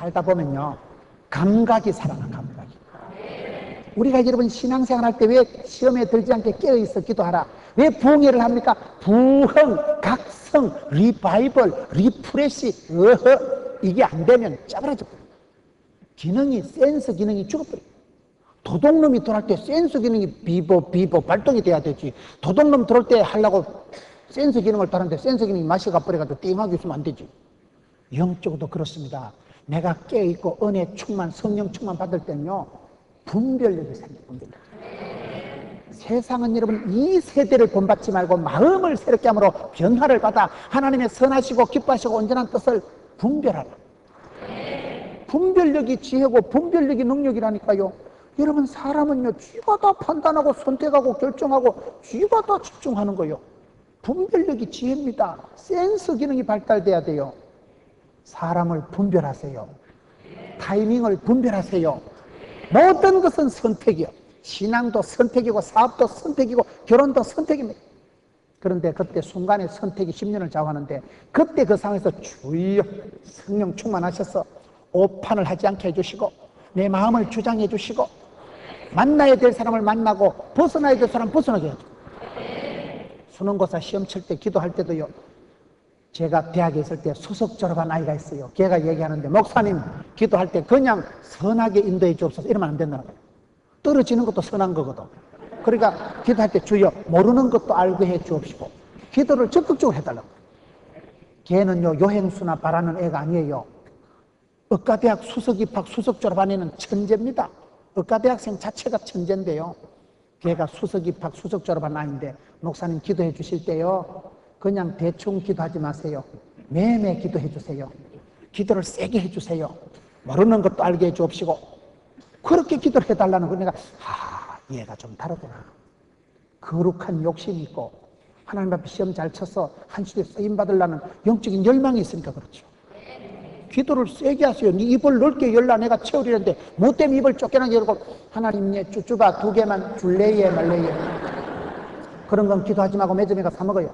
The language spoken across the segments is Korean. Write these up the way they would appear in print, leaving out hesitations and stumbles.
살다 보면요, 감각이 살아나, 감각이. 우리가 여러분 신앙생활 할 때 왜 시험에 들지 않게 깨어있어 기도하라, 왜 부흥회를 합니까? 부흥, 각성, 리바이벌, 리프레시, 이게 안 되면 짜부라져 버려요. 기능이, 센스 기능이 죽어버려요. 도둑놈이 들어올 때 센스 기능이 비보 발동이 돼야 되지. 도둑놈 들어올 때 하려고 센스 기능을 다는데 센스 기능이 맛이 가버려가지고 띵하게 있으면 안 되지. 영적으로도 그렇습니다. 내가 깨어있고 은혜 충만, 성령 충만 받을 때는요, 분별력이 생겨요. 분별력. 세상은 여러분 이 세대를 본받지 말고 마음을 새롭게 함으로 변화를 받아 하나님의 선하시고 기뻐하시고 온전한 뜻을 분별하라. 분별력이 지혜고 분별력이 능력이라니까요. 여러분 사람은요, 쥐가 다 판단하고 선택하고 결정하고 쥐가 다 집중하는 거예요. 분별력이 지혜입니다. 센스 기능이 발달돼야 돼요. 사람을 분별하세요. 타이밍을 분별하세요. 모든 것은 선택이요. 신앙도 선택이고 사업도 선택이고 결혼도 선택입니다. 그런데 그때 순간의 선택이 10년을 좌우하는데, 그때 그 상황에서 주여 성령 충만하셔서 오판을 하지 않게 해주시고 내 마음을 주장해 주시고 만나야 될 사람을 만나고 벗어나야 될 사람 벗어나게 해주고. 수능고사 시험 칠 때 기도할 때도요, 제가 대학에 있을 때 수석 졸업한 아이가 있어요. 걔가 얘기하는데, 목사님 기도할 때 그냥 선하게 인도해 주옵소서 이러면 안 된다는 거예요. 떨어지는 것도 선한 거거든. 그러니까 기도할 때 주여 모르는 것도 알게 해 주옵시고 기도를 적극적으로 해달라고. 걔는요, 요행수나 바라는 애가 아니에요. 의과대학 수석 입학 수석 졸업한 애는 천재입니다. 의과대학생 자체가 천재인데요, 걔가 수석 입학 수석 졸업한 아이인데, 목사님 기도해 주실 때요, 그냥 대충 기도하지 마세요. 매매 기도해 주세요. 기도를 세게 해 주세요. 모르는 것도 알게 해 주옵시고 그렇게 기도를 해달라는 거. 내가 얘가 좀 다르구나. 거룩한 욕심이 있고 하나님 앞에 시험 잘 쳐서 한 시대에 쓰임 받으려는 영적인 열망이 있으니까 그렇죠. 기도를 세게 하세요. 네 입을 넓게 열라 내가 채우리는데 뭐 때문에 입을 쫓겨나게 열고, 하나님 얘 쭈쭈바 2개만 줄래예 말래예. 그런 건 기도하지 말고 매점에 가서 사 먹어요.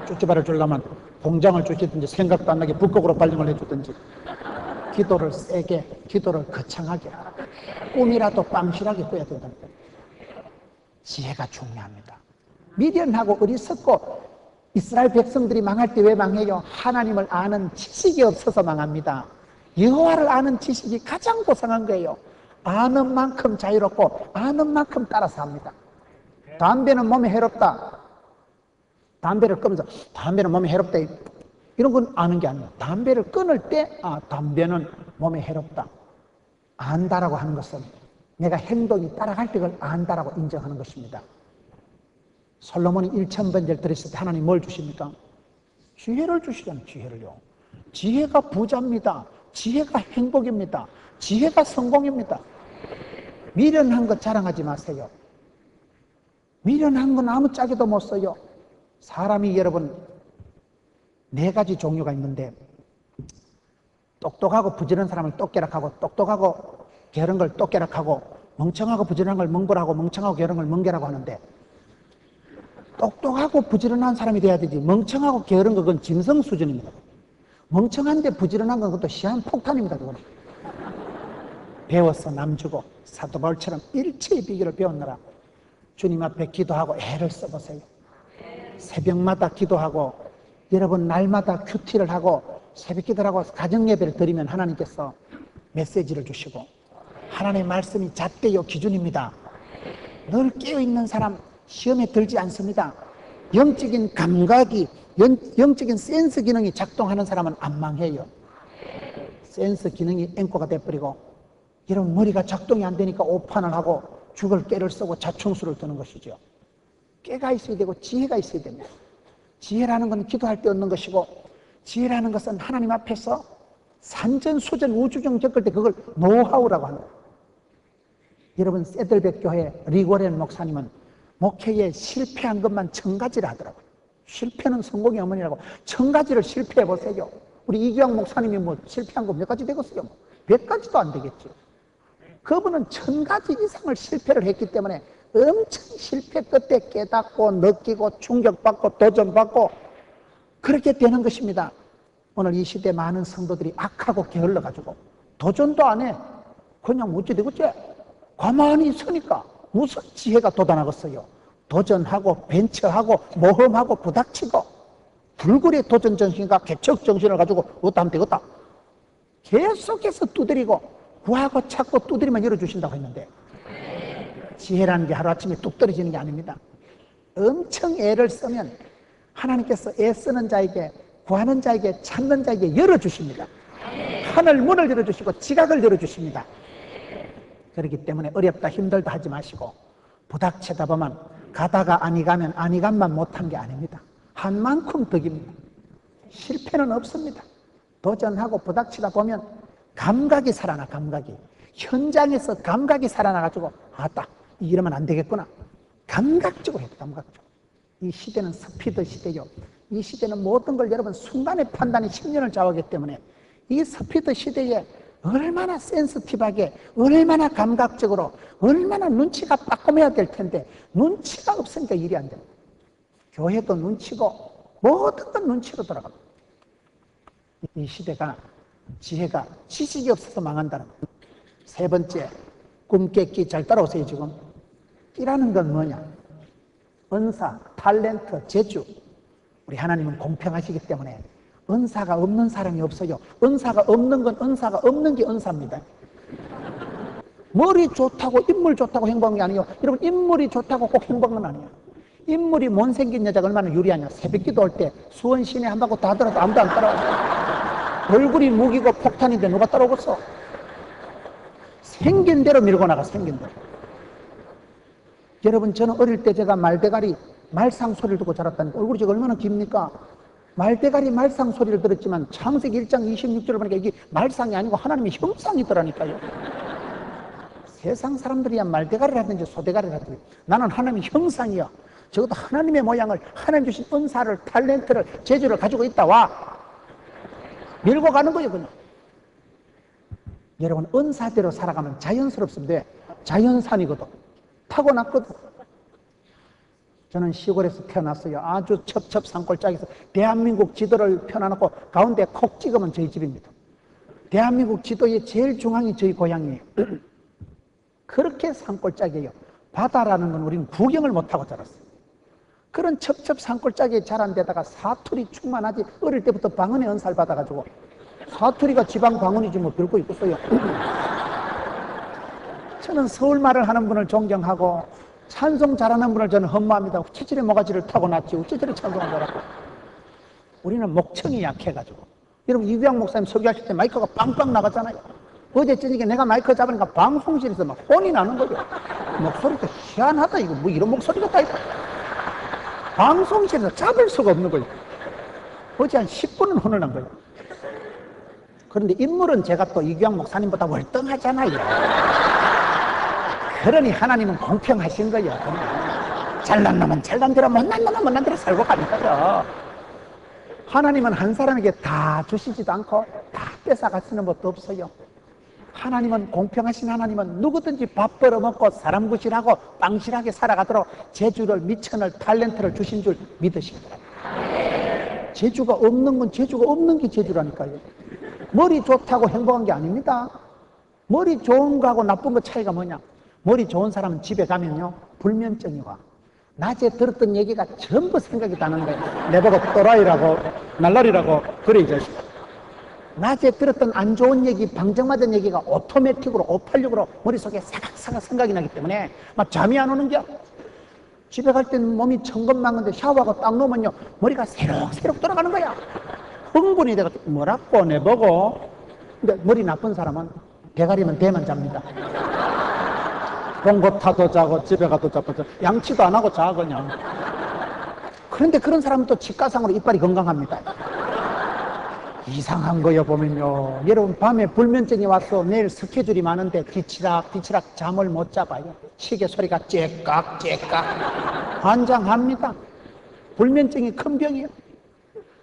쭈쭈바를 주려면 공장을 주시든지 생각도 안 나게 북극으로 발령을 해주든지. 기도를 세게, 기도를 거창하게, 꿈이라도 깜실하게 꿔야 된다. 지혜가 중요합니다. 미련하고 어리석고, 이스라엘 백성들이 망할 때 왜 망해요? 하나님을 아는 지식이 없어서 망합니다. 여호와를 아는 지식이 가장 고상한 거예요. 아는 만큼 자유롭고 아는 만큼 따라서 합니다. 담배는 몸에 해롭다. 담배를 끊으면서 담배는 몸에 해롭다 이런 건 아는 게 아니에요. 담배를 끊을 때 담배는 몸에 해롭다 안다라고 하는 것은 내가 행동이 따라갈 때 그걸 안다라고 인정하는 것입니다. 솔로몬이 1000번제를 드렸을 때 하나님 뭘 주십니까? 지혜를 주시잖아요. 지혜를요. 지혜가 부자입니다. 지혜가 행복입니다. 지혜가 성공입니다. 미련한 것 자랑하지 마세요. 미련한 건 아무짝에도 못 써요. 사람이 여러분 4가지 종류가 있는데, 똑똑하고 부지런한 사람을 똑계락하고, 똑똑하고 게으른 걸 똑계락하고, 멍청하고 부지런한 걸 멍벌하고, 멍청하고 게으른 걸 멍게라고 하는데, 똑똑하고 부지런한 사람이 돼야 되지, 멍청하고 게으른 건 그건 짐승 수준입니다. 멍청한데 부지런한 건 그것도 시한폭탄입니다. 그거는. 배워서 남주고 사도 바울처럼 일체의 비결을 배웠느라 주님 앞에 기도하고 애를 써보세요. 새벽마다 기도하고 여러분 날마다 큐티를 하고 새벽 기도를 하고 가정 예배를 드리면 하나님께서 메시지를 주시고, 하나님의 말씀이 잣대요 기준입니다. 늘 깨어있는 사람 시험에 들지 않습니다. 영적인 감각이, 영적인 센스 기능이 작동하는 사람은 안 망해요. 센스 기능이 앵꼬가 돼버리고 여러분 머리가 작동이 안 되니까 오판을 하고 죽을 깨를 쓰고 자충수를 드는 것이죠. 깨가 있어야 되고 지혜가 있어야 됩니다. 지혜라는 건 기도할 때 얻는 것이고, 지혜라는 것은 하나님 앞에서 산전수전 우주정 겪을 때 그걸 노하우라고 합니다. 여러분 세들백 교회 리고렌 목사님은 목회에 실패한 것만 1000가지를 하더라고요. 실패는 성공의 어머니라고. 1000가지를 실패해 보세요. 우리 이기왕 목사님이 뭐 실패한 거 몇 가지 되겠어요? 몇 가지도 안 되겠죠. 그분은 1000가지 이상을 실패를 했기 때문에 엄청 실패 끝에 깨닫고 느끼고 충격받고 도전받고 그렇게 되는 것입니다. 오늘 이 시대 많은 성도들이 악하고 게을러가지고 도전도 안 해. 그냥 어찌되겠지? 가만히 있으니까 무슨 지혜가 돋아나겠어요. 도전하고 벤처하고 모험하고 부닥치고 불굴의 도전정신과 개척정신을 가지고 어떠 하면 되겠다. 계속해서 두드리고 구하고 찾고 두드리면 열어주신다고 했는데 지혜라는 게 하루아침에 뚝 떨어지는 게 아닙니다. 엄청 애를 쓰면 하나님께서 애쓰는 자에게 구하는 자에게 찾는 자에게 열어주십니다. 하늘 문을 열어주시고 지각을 열어주십니다. 그렇기 때문에 어렵다 힘들다 하지 마시고 부닥치다 보면 가다가 아니 가면 아니 간만 못한 게 아닙니다. 한 만큼 덕입니다. 실패는 없습니다. 도전하고 부닥치다 보면 감각이 살아나. 감각이 현장에서 감각이 살아나가지고 아따 이러면 안 되겠구나. 감각적으로 해도 감각적으로. 이 시대는 스피드 시대요. 이 시대는 모든 걸 여러분 순간의 판단이 10년을 좌우하기 때문에 이 스피드 시대에 얼마나 센스티브하게 얼마나 감각적으로 얼마나 눈치가 빠끔해야 될 텐데 눈치가 없으니까 일이 안 됩니다. 교회도 눈치고 모든 건 눈치로 돌아갑니다. 이 시대가 지혜가 지식이 없어서 망한다는 거예요. 세 번째, 꿈 깨기. 잘 따라오세요. 지금 끼라는 건 뭐냐? 은사, 탤런트, 재주. 우리 하나님은 공평하시기 때문에 은사가 없는 사람이 없어요. 은사가 없는 건 은사가 없는 게 은사입니다. 머리 좋다고 인물 좋다고 행복한 게 아니에요. 여러분 인물이 좋다고 꼭 행복한 건 아니에요. 인물이 못생긴 여자가 얼마나 유리하냐. 새벽기도 할 때 수원 시내 한 바퀴 다 돌아도 아무도 안 따라오고 얼굴이 무기고 폭탄인데 누가 따라오겠어. 생긴 대로 밀고 나가. 생긴 대로. 여러분 저는 어릴 때 제가 말대가리 말상 소리를 듣고 자랐다니까. 얼굴이 제가 얼마나 깁니까? 말대가리 말상 소리를 들었지만 창세기 1장 26절을 보니까 이게 말상이 아니고 하나님의 형상이더라니까요. 세상 사람들이야 말대가리를 하든지 소대가리를 하든지 나는 하나님의 형상이야. 적어도 하나님의 모양을 하나님 주신 은사를 탤런트를 재주를 가지고 있다. 와 밀고 가는 거예요. 그냥. 여러분 은사대로 살아가면 자연스럽습니다. 자연산이거든. 타고났거든. 저는 시골에서 태어났어요. 아주 첩첩산골짜기에서 대한민국 지도를 펴놔놓고 가운데 콕 찍으면 저희 집입니다. 대한민국 지도의 제일 중앙이 저희 고향이에요. 그렇게 산골짜기예요. 바다라는 건 우리는 구경을 못하고 자랐어요. 그런 첩첩산골짜기에 자란 데다가 사투리 충만하지. 어릴 때부터 방언의 은사를 받아가지고 사투리가 지방 방언이지 뭐 별거 있겠어요. 저는 서울말을 하는 분을 존경하고 찬송 잘하는 분을 저는 흠모합니다. 우체질의 모가지를 타고났지 우체질의 찬송을 잘하고. 우리는 목청이 약해가지고. 여러분 이규양 목사님 설교하실 때 마이크가 빵빵 나갔잖아요. 어제 저녁에 내가 마이크 잡으니까 방송실에서 막 혼이 나는 거죠. 목소리가 희한하다. 이거 뭐 이런 목소리가 다 있다. 방송실에서 잡을 수가 없는 거예요. 어제 한 10분은 혼을 난 거예요. 그런데 인물은 제가 또 이규양 목사님보다 월등하잖아요. 그러니 하나님은 공평하신 거예요. 잘난 놈은 잘난 대로 못난 놈은 못난 대로 살고 가는 거죠. 하나님은 한 사람에게 다 주시지도 않고 다 뺏어가 쓰는 것도 없어요. 하나님은 공평하신 하나님은 누구든지 밥 벌어먹고 사람 구실하고 빵실하게 살아가도록 재주를 미천을 탤런트를 주신 줄 믿으십니다. 재주가 없는 건 재주가 없는 게 재주라니까요. 머리 좋다고 행복한 게 아닙니다. 머리 좋은 거하고 나쁜 거 차이가 뭐냐. 머리 좋은 사람은 집에 가면요 불면증이 와. 낮에 들었던 얘기가 전부 생각이 나는 거예요. 내보고 또라이라고 날라리라고 그래 이 자식. 낮에 들었던 안 좋은 얘기 방정맞은 얘기가 오토매틱으로 586으로 머릿속에 사각사각 생각이 나기 때문에 막 잠이 안 오는 겨. 집에 갈 때는 몸이 천근만근데 샤워하고 딱 놓으면요 머리가 새록새록 돌아가는 거야. 흥분이 돼가지고 뭐라고 내보고. 근데 머리 나쁜 사람은 대가리면 대만 잡니다. 봉고 타도 자고 집에 가도 자고 양치도 안 하고 자 그냥. 그런데 그런 사람은 또 직가상으로 이빨이 건강합니다. 이상한 거요 보면요. 여러분 밤에 불면증이 와서 내일 스케줄이 많은데 뒤치락 잠을 못 잡아요. 시계 소리가 째깍째깍 환장합니다. 불면증이 큰 병이에요.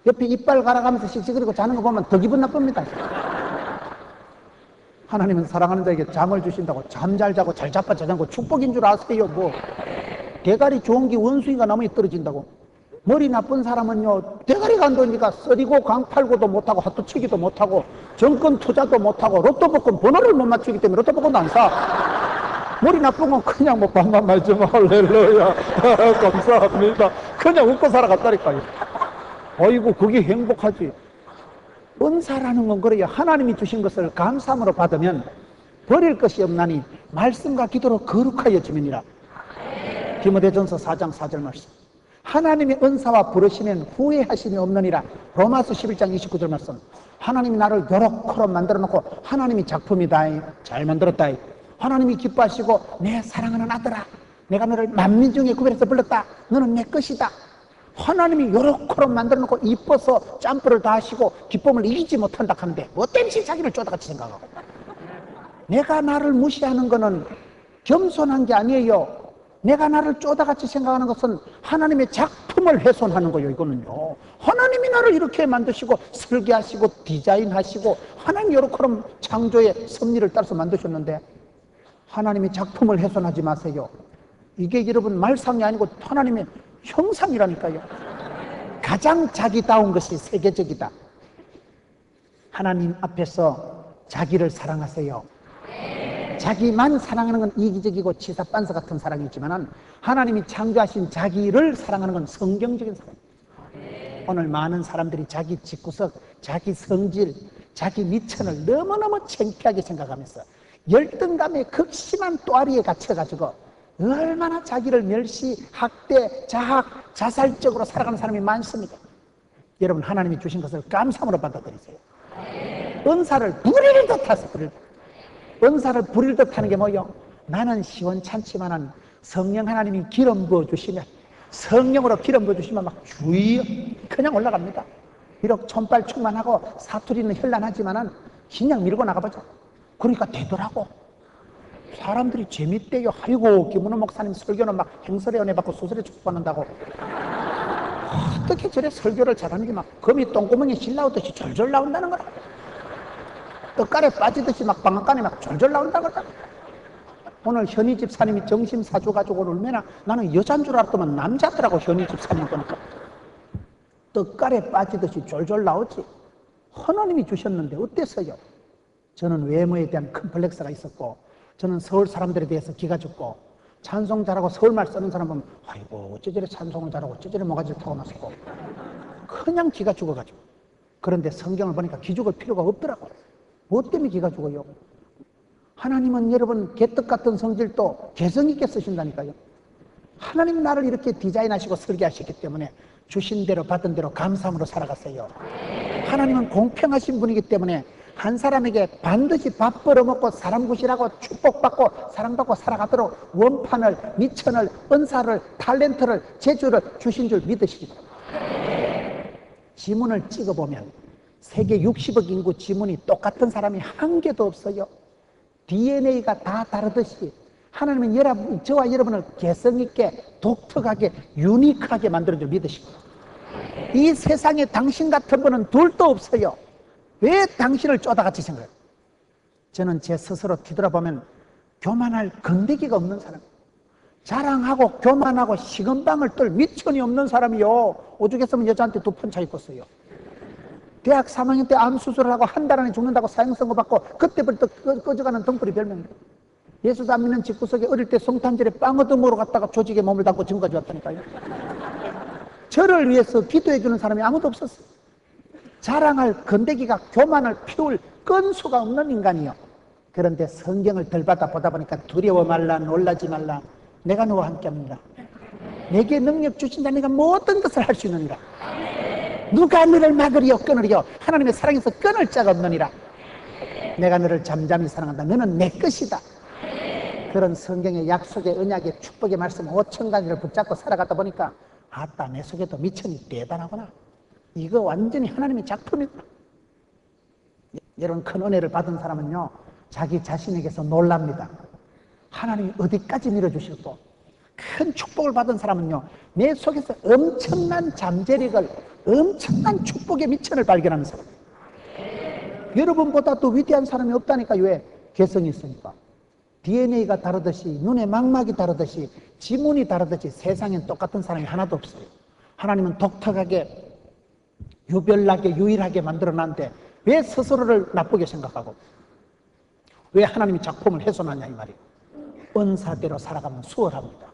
옆에 이빨 갈아가면서 씩씩거리고 자는 거 보면 더 기분 나쁩니다. 하나님은 사랑하는 자에게 잠을 주신다고 잠 잘 자고 잘 자빠 자자고 축복인 줄 아세요. 뭐 대가리 좋은 게 원숭이가 나무에 떨어진다고. 머리 나쁜 사람은요 대가리 자리가 안 되니까 썰이고 강팔고도 못하고 핫도치기도 못하고 정권 투자도 못하고 로또 복권 번호를 못 맞추기 때문에 로또 복권도 안 사. 머리 나쁜 건 그냥 뭐 반만 말좀 할렐루야 감사합니다. 그냥 웃고 살아갔다니까요. 어이구 그게 행복하지. 은사라는 건 그래요. 하나님이 주신 것을 감사함으로 받으면 버릴 것이 없나니 말씀과 기도로 거룩하여지면이라. 디모데전서 4장 4절 말씀. 하나님의 은사와 부르시면 후회하심이 없느니라. 로마서 11장 29절 말씀. 하나님이 나를 요렇게 만들어 놓고 하나님이 작품이다. 잘 만들었다. 하나님이 기뻐하시고 내 사랑하는 아들아 내가 너를 만민 중에 구별해서 불렀다. 너는 내 것이다. 하나님이 요렇게 만들어 놓고 이뻐서 짬뽕을 다 하시고 기쁨을 이기지 못한다 하는데 뭐 때문에 자기를 쪼다같이 생각하고. 내가 나를 무시하는 거는 겸손한 게 아니에요. 내가 나를 쪼다같이 생각하는 것은 하나님의 작품을 훼손하는 거예요. 이거는요. 하나님이 나를 이렇게 만드시고 설계하시고 디자인하시고 하나님 요렇게 창조의 섭리를 따라서 만드셨는데 하나님의 작품을 훼손하지 마세요. 이게 여러분 말상이 아니고 하나님의 형상이라니까요. 가장 자기다운 것이 세계적이다. 하나님 앞에서 자기를 사랑하세요. 자기만 사랑하는 건 이기적이고 치사빤서 같은 사랑이지만 하나님이 창조하신 자기를 사랑하는 건 성경적인 사랑입니다. 오늘 많은 사람들이 자기 집구석, 자기 성질, 자기 미천을 너무너무 창피하게 생각하면서 열등감에 극심한 또아리에 갇혀가지고 얼마나 자기를 멸시, 학대, 자학, 자살적으로 살아가는 사람이 많습니다. 여러분 하나님이 주신 것을 감사함으로 받아들이세요. 은사를 부릴 듯하세요. 부릴 듯. 은사를 부릴 듯하는 게 뭐요? 나는 시원찮지만은 성령 하나님이 기름 부어주시면 성령으로 기름 부어주시면 막 주의요 그냥 올라갑니다. 비록 손발 충만하고 사투리는 현란하지만은 그냥 밀고 나가보죠. 그러니까 되더라고. 사람들이 재밌대요. 아이고 김은호 목사님 설교는 막 행설에 은혜 받고 수설에 축복받는다고. 어떻게 저래 설교를 잘하는 게 막 거미 똥구멍에 실 나오듯이 졸졸 나온다는 거라. 떡갈에 빠지듯이 막 방앗간에 막 졸졸 나온다고 그러다. 오늘 현희 집사님이 정심 사줘가지고 얼마나 나는 여자인 줄 알았더만 남자더라고. 현희 집사님 보니까 떡갈에 빠지듯이 졸졸 나오지. 하나님이 주셨는데 어땠어요? 저는 외모에 대한 컴플렉스가 있었고 저는 서울 사람들에 대해서 기가 죽고 찬송 잘하고 서울말 쓰는 사람 보면 아이고 어째 저래 찬송을 잘하고 어째 저래 모가지를 타고났었고 그냥 기가 죽어가지고. 그런데 성경을 보니까 기죽을 필요가 없더라고요. 뭐 때문에 기가 죽어요? 하나님은 여러분 개떡 같은 성질도 개성 있게 쓰신다니까요. 하나님 나를 이렇게 디자인하시고 설계하셨기 때문에 주신 대로 받은 대로 감사함으로 살아갔어요. 하나님은 공평하신 분이기 때문에 한 사람에게 반드시 밥 벌어먹고 사람 구실하고 축복받고 사랑받고 살아가도록 원판을, 미천을, 은사를, 탤런트를, 재주를 주신 줄 믿으시기 바랍니다. 지문을 찍어보면 세계 60억 인구 지문이 똑같은 사람이 한 개도 없어요. DNA가 다 다르듯이 하나님은 저와 여러분을 개성있게 독특하게 유니크하게 만드는 줄 믿으시고 이 세상에 당신 같은 분은 둘도 없어요. 왜 당신을 쪼다같이 생각해요? 저는 제 스스로 뒤돌아보면 교만할 건데기가 없는 사람, 자랑하고 교만하고 시건방을 떨 미천이 없는 사람이요. 오죽했으면 여자한테 2푼 차이 껐어요. 대학 3학년 때 암 수술을 하고 한 달 안에 죽는다고 사형선고 받고 그때부터 꺼져가는 덩굴이 별명이에요. 예수 안 믿는 집구석에 어릴 때 성탄절에 빵 얻어먹으러 갔다가 조직에 몸을 담고 지금까지 왔다니까요. 저를 위해서 기도해주는 사람이 아무도 없었어요. 자랑할 건데기가 교만을 피울 건수가 없는 인간이요. 그런데 성경을 덜 받아 보다 보니까 두려워 말라 놀라지 말라 내가 너와 함께합니다. 내게 능력 주신다. 내가 모든 것을 할 수 있느니라. 누가 너를 막으리요 끊으리요 하나님의 사랑에서 끊을 자가 없느니라. 내가 너를 잠잠히 사랑한다. 너는 내 것이다. 그런 성경의 약속의 언약의 축복의 말씀 5천 가지를 붙잡고 살아가다 보니까 아따 내 속에도 미천이 대단하구나. 이거 완전히 하나님의 작품이구나. 여러분 큰 은혜를 받은 사람은요 자기 자신에게서 놀랍니다. 하나님이 어디까지 밀어주실고 큰 축복을 받은 사람은요 내 속에서 엄청난 잠재력을 엄청난 축복의 미천을 발견하는 사람. 여러분보다 더 위대한 사람이 없다니까. 왜? 개성이 있으니까. DNA가 다르듯이 눈의 망막이 다르듯이 지문이 다르듯이 세상엔 똑같은 사람이 하나도 없어요. 하나님은 독특하게 유별나게 유일하게 만들어놨는데 왜 스스로를 나쁘게 생각하고 왜 하나님이 작품을 훼손하냐 이 말이에요. 은사대로 살아가면 수월합니다.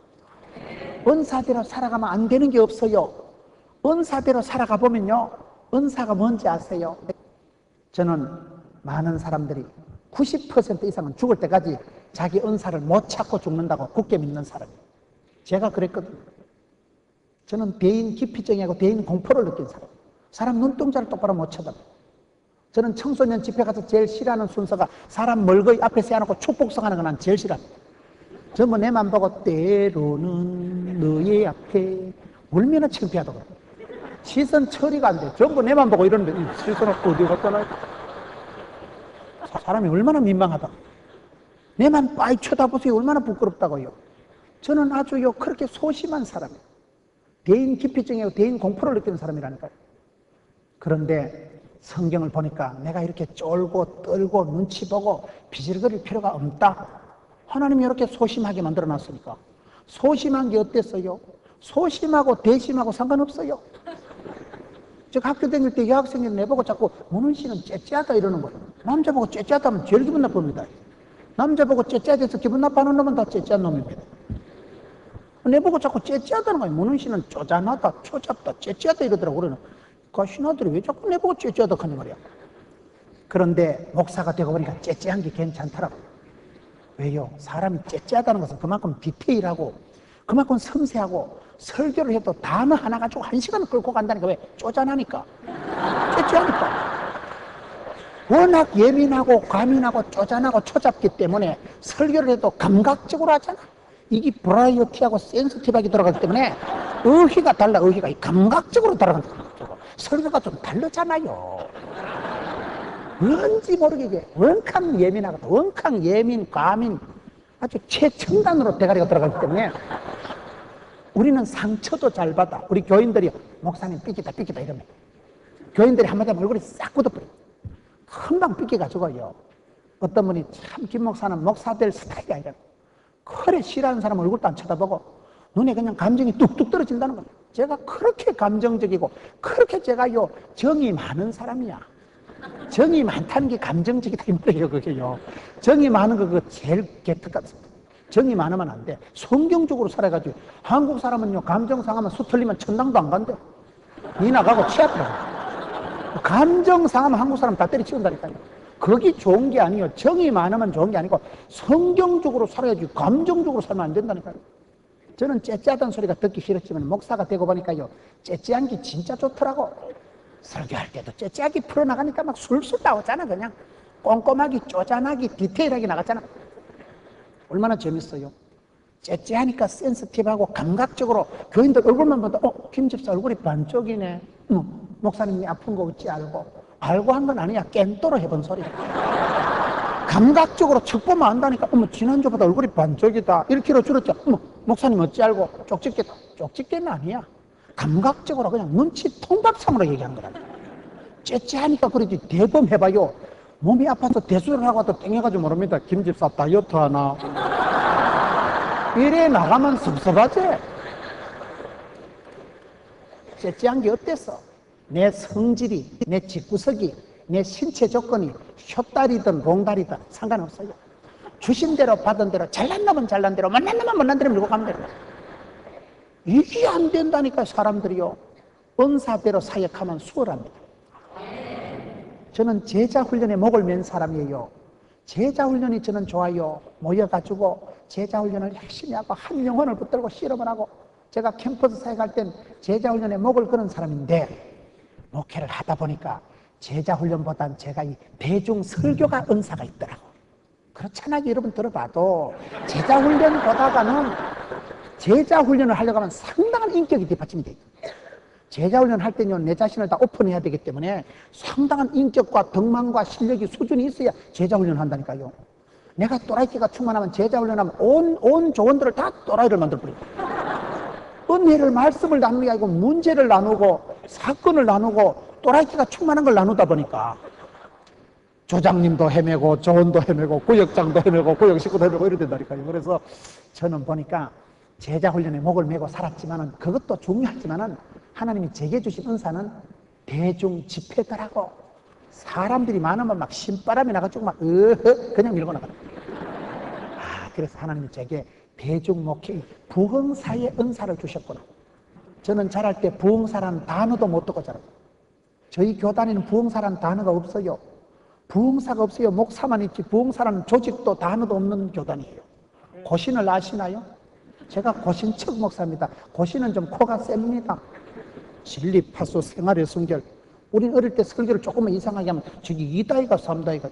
은사대로 살아가면 안 되는 게 없어요. 은사대로 살아가 보면요, 은사가 뭔지 아세요? 저는 많은 사람들이 90% 이상은 죽을 때까지 자기 은사를 못 찾고 죽는다고 굳게 믿는 사람이에요. 제가 그랬거든요. 저는 대인 기피증하고 대인 공포를 느낀 사람 눈동자를 똑바로 못 쳐다봐요. 저는 청소년 집회 가서 제일 싫어하는 순서가 사람 멀거이 앞에 세워놓고 축복성하는 거 난 제일 싫어합니다. 전부 내만 보고 때로는 너의 앞에 울면은 창피하다고. 시선 처리가 안 돼. 전부 내만 보고 이러는데 이 시선을 어디 갖다 놔? 사람이 얼마나 민망하다. 내만 빠이 쳐다보세요. 얼마나 부끄럽다고요. 저는 아주요 그렇게 소심한 사람이에요. 대인 기피증이고 대인 공포를 느끼는 사람이라니까요. 그런데 성경을 보니까 내가 이렇게 쫄고 떨고 눈치 보고 비질거릴 필요가 없다. 하나님이 이렇게 소심하게 만들어 놨으니까. 소심한 게 어땠어요? 소심하고 대심하고 상관없어요. 즉 학교 다닐 때 여학생들 내보고 자꾸 문은 씨는 째째하다 이러는 거예요. 남자 보고 째째하다 하면 제일 기분 나쁩니다. 남자 보고 째째해서 기분 나빠하는 놈은 다 째째한 놈입니다. 내보고 자꾸 째째하다는 거예요. 문은 씨는 쪼잔하다, 초잡다, 째째하다 이러더라고. 그러는 그 신하들이 왜 자꾸 내보고 째째하다 하는 말이야. 그런데 목사가 되고 보니까 째째한 게 괜찮더라고. 왜요? 사람이 째째하다는 것은 그만큼 디테일하고 그만큼 섬세하고 설교를 해도 단어 하나 가지고 1시간을 끌고 간다니까. 왜? 쪼잔하니까. 째째하니까. 워낙 예민하고 과민하고 쪼잔하고 초잡기 때문에 설교를 해도 감각적으로 하잖아. 이게 브라이어티하고 센스티브하게 돌아가기 때문에 의휘가 달라. 의휘가 감각적으로 돌아간다. 설교가 좀 다르잖아요. 뭔지 모르게 이게 원캉 예민하거든. 원캉 예민, 과민 아주 최첨단으로 대가리가 들어가기 때문에 우리는 상처도 잘 받아. 우리 교인들이 목사님 삐끼다 삐끼다 이러면 교인들이 한마디 하면 얼굴이 싹 굳어버려. 금방 삐끼가지고요. 어떤 분이 참 김 목사는 목사 될 스타일이 아니라 그래 싫어하는 사람 얼굴도 안 쳐다보고 눈에 그냥 감정이 뚝뚝 떨어진다는 겁니다. 제가 그렇게 감정적이고 그렇게 제가요 정이 많은 사람이야. 정이 많다는 게 감정적이다 이 말이에요. 그게요. 정이 많은 거 그거 제일 개특같습니다. 정이 많으면 안 돼. 성경적으로 살아가지고 한국 사람은요 감정 상하면 수틀리면 천당도 안 간대. 이나 가고 치아더라고. 감정 상하면 한국 사람 다 때려치운다니까요. 그게 좋은 게 아니에요. 정이 많으면 좋은 게 아니고 성경적으로 살아야지 감정적으로 살면 안 된다니까요. 저는 째째하다는 소리가 듣기 싫었지만 목사가 되고 보니까요 째째한 게 진짜 좋더라고. 설교할 때도 째째하게 풀어나가니까 막 술술 나오잖아. 그냥 꼼꼼하게 쪼잔하게 디테일하게 나갔잖아. 얼마나 재밌어요. 째째하니까 센스티브하고 감각적으로 교인들 얼굴만 보다 김 집사 얼굴이 반쪽이네. 목사님이 아픈 거 어찌 알고 한 건 아니야. 깬또로 해본 소리. 감각적으로 척 보면 안다니까. 지난주보다 얼굴이 반쪽이다. 1kg 줄었죠. 목사님 어찌 알고 쪽집게다. 쪽집게는 아니야. 감각적으로 그냥 눈치 통밥상으로 얘기한 거라. 째째하니까 그러지. 대범해봐요. 몸이 아파서 대수를 하고 또 땡해가지고 모릅니다. 김 집사 다이어트 하나. 이래 나가면 섭섭하지. 째째한 게 어땠어? 내 성질이, 내 집구석이, 내 신체 조건이 숏다리든 봉다리든 상관없어요. 주신 대로 받은 대로 잘난 놈은 잘난 대로 못난 놈은 못난 대로 밀고 가면 돼요. 이게 안 된다니까. 사람들이요 은사대로 사역하면 수월합니다. 저는 제자 훈련에 목을 맨 사람이에요. 제자 훈련이 저는 좋아요. 모여가지고 제자 훈련을 열심히 하고 한 영혼을 붙들고 실험을 하고. 제가 캠퍼스 사역할 땐 제자 훈련에 목을 거는 사람인데 목회를 하다 보니까 제자 훈련보단 제가 이 대중 설교가 은사가 있더라고. 그렇잖아요. 여러분 들어봐도 제자 훈련보다는 제자 훈련을 하려고 하면 상당한 인격이 뒷받침이 돼요. 제자 훈련 할 때는 내 자신을 다 오픈해야 되기 때문에 상당한 인격과 덕망과 실력이 수준이 있어야 제자 훈련을 한다니까요. 내가 또라이끼가 충만하면 제자 훈련하면 온 조원들을 다 또라이를 만들어버려요. 은혜를 말씀을 나누는 게 아니고 문제를 나누고 사건을 나누고 또라이끼가 충만한 걸 나누다 보니까 조장님도 헤매고 조원도 헤매고 구역장도 헤매고 구역식구도 헤매고 이래 된다니까요. 그래서 저는 보니까 제자 훈련에 목을 메고 살았지만은 그것도 중요하지만은 하나님이 제게 주신 은사는 대중 집회더라고. 사람들이 많으면 막 신바람이 나가지고 막 그냥 밀고 나가. 그래서 하나님이 제게 대중 목회 부흥사의 은사를 주셨구나. 저는 자랄 때 부흥사라는 단어도 못 듣고 자랐어요. 저희 교단에는 부흥사라는 단어가 없어요. 부흥사가 없어요. 목사만 있지 부흥사라는 조직도 단어도 없는 교단이에요. 고신을 아시나요? 제가 고신척 목사입니다. 고신은 좀 코가 셉니다. 진리, 파수, 생활의 순결. 우린 어릴 때 설교를 조금만 이상하게 하면 저기 2다이가 3다이가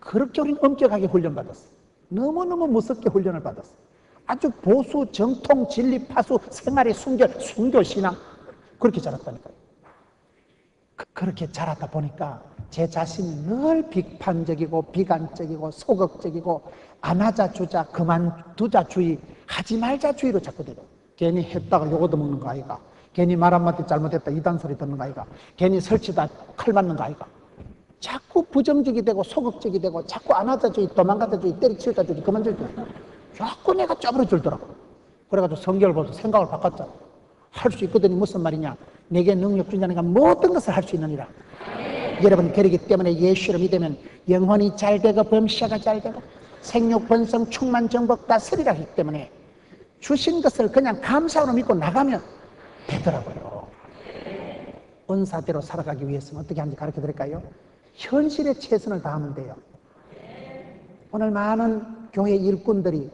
그렇게 우린 엄격하게 훈련받았어. 너무너무 무섭게 훈련을 받았어. 아주 보수, 정통, 진리, 파수, 생활의 순결, 순교신앙 그렇게 자랐다니까요. 그렇게 자라다 보니까 제 자신이 늘 비판적이고 비관적이고 소극적이고 안 하자 주자 그만두자 주의 하지 말자 주의로 자꾸 되고 괜히 했다가 요거도 먹는 거 아이가 괜히 말 한마디 잘못했다 이단 소리 듣는 거 아이가 괜히 설치다 칼 맞는 거 아이가 자꾸 부정적이 되고 소극적이 되고 자꾸 안 하자 주의 도망가자 주의 때리치우자 주의 그만두자 주의 자꾸 내가 쪼그려들더라고. 그래가지고 성경을 보고 생각을 바꿨잖아. 할 수 있거든요. 무슨 말이냐. 내게 능력 준 자니까 모든 것을 할 수 있느니라. 여러분 그러기 때문에 예수를 믿으면 영혼이 잘 되고 범시가 잘 되고 생육 번성 충만 정복 다스리라 하기 때문에 주신 것을 그냥 감사로 믿고 나가면 되더라고요. 은사대로 살아가기 위해서는 어떻게 하는지 가르쳐 드릴까요? 현실에 최선을 다하면 돼요. 오늘 많은 교회 일꾼들이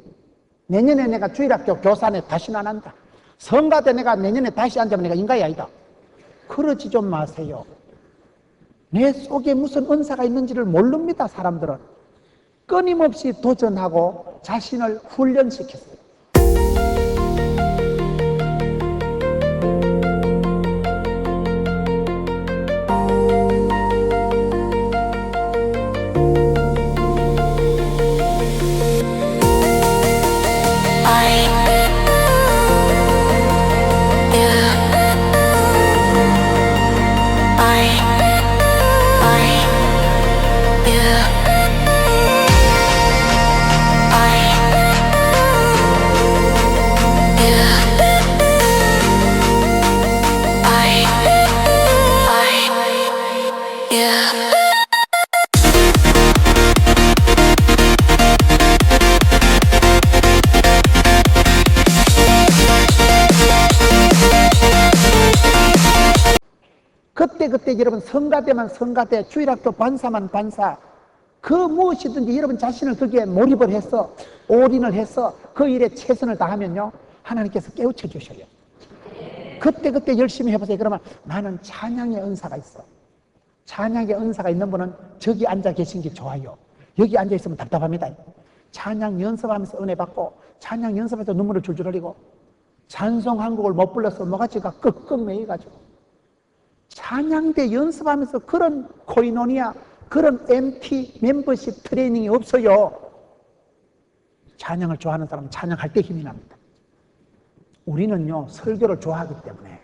내년에 내가 주일학교 교사네 다시는 안 한다. 성가대 내가 내년에 다시 앉으면 내가 인간이 아니다. 그러지 좀 마세요. 내 속에 무슨 은사가 있는지를 모릅니다. 사람들은 끊임없이 도전하고 자신을 훈련시켰어요. 그때 여러분 성가대만 성가대, 주일학교 반사만 반사, 그 무엇이든지 여러분 자신을 거기에 몰입을 해서 올인을 해서 그 일에 최선을 다하면요 하나님께서 깨우쳐 주셔요. 그때 열심히 해보세요. 그러면 나는 찬양의 은사가 있어. 찬양의 은사가 있는 분은 저기 앉아 계신 게 좋아요. 여기 앉아 있으면 답답합니다. 찬양 연습하면서 은혜 받고 찬양 연습해서 눈물을 줄줄 흘리고 찬송 한 곡을 못 불러서 뭐가지가 끄끄매여가지고 찬양대 연습하면서 그런 코이노니아, 그런 MT 멤버십 트레이닝이 없어요. 찬양을 좋아하는 사람은 찬양할 때 힘이 납니다. 우리는요 설교를 좋아하기 때문에